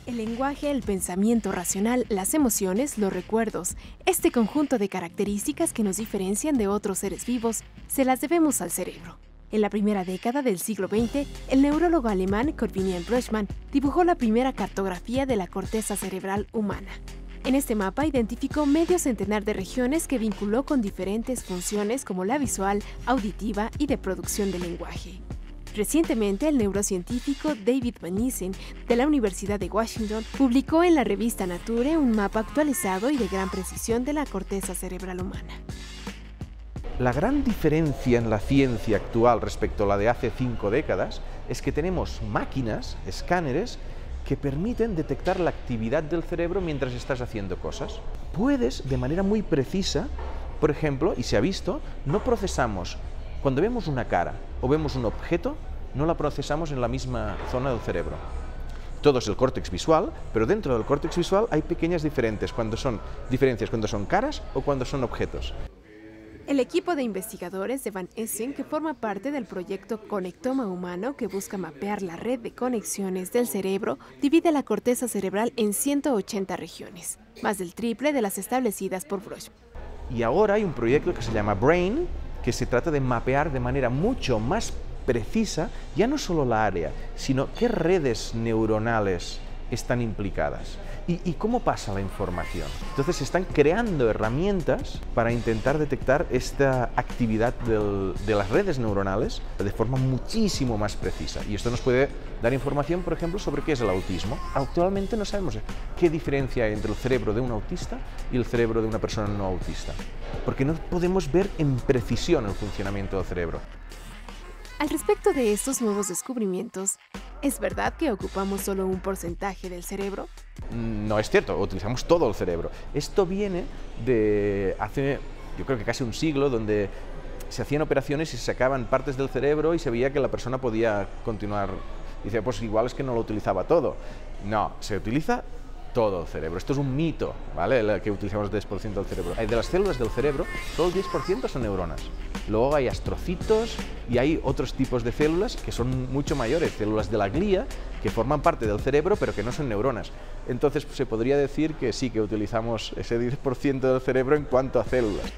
El lenguaje, el pensamiento racional, las emociones, los recuerdos, este conjunto de características que nos diferencian de otros seres vivos, se las debemos al cerebro. En la primera década del siglo XX, el neurólogo alemán Corbinian Bluchmann dibujó la primera cartografía de la corteza cerebral humana. En este mapa identificó medio centenar de regiones que vinculó con diferentes funciones como la visual, auditiva y de producción del lenguaje. Recientemente, el neurocientífico David Van Nuys de la Universidad de Washington publicó en la revista Nature un mapa actualizado y de gran precisión de la corteza cerebral humana. La gran diferencia en la ciencia actual respecto a la de hace 5 décadas es que tenemos máquinas, escáneres, que permiten detectar la actividad del cerebro mientras estás haciendo cosas. Puedes, de manera muy precisa, por ejemplo, y se ha visto, no procesamos, cuando vemos una cara o vemos un objeto, no la procesamos en la misma zona del cerebro. Todo es el córtex visual, pero dentro del córtex visual hay pequeñas diferencias cuando son caras o cuando son objetos. El equipo de investigadores de Van Essen, que forma parte del proyecto Conectoma Humano, que busca mapear la red de conexiones del cerebro, divide la corteza cerebral en 180 regiones, más del triple de las establecidas por Bluchmann. Y ahora hay un proyecto que se llama BRAIN, que se trata de mapear de manera mucho más precisa, ya no solo la área, sino qué redes neuronales están implicadas y cómo pasa la información. Entonces se están creando herramientas para intentar detectar esta actividad de las redes neuronales de forma muchísimo más precisa. Y esto nos puede dar información, por ejemplo, sobre qué es el autismo. Actualmente no sabemos qué diferencia hay entre el cerebro de un autista y el cerebro de una persona no autista, porque no podemos ver en precisión el funcionamiento del cerebro. Al respecto de estos nuevos descubrimientos, ¿es verdad que ocupamos solo un porcentaje del cerebro? No es cierto, utilizamos todo el cerebro. Esto viene de hace, yo creo que casi un siglo, donde se hacían operaciones y se sacaban partes del cerebro y se veía que la persona podía continuar. Dice, pues igual es que no lo utilizaba todo. No, se utiliza todo el cerebro. Esto es un mito, ¿vale? El que utilizamos el 10% del cerebro. De las células del cerebro, solo el 10% son neuronas. Luego hay astrocitos y hay otros tipos de células que son mucho mayores, células de la glía, que forman parte del cerebro, pero que no son neuronas. Entonces, se podría decir que sí, que utilizamos ese 10% del cerebro en cuanto a células.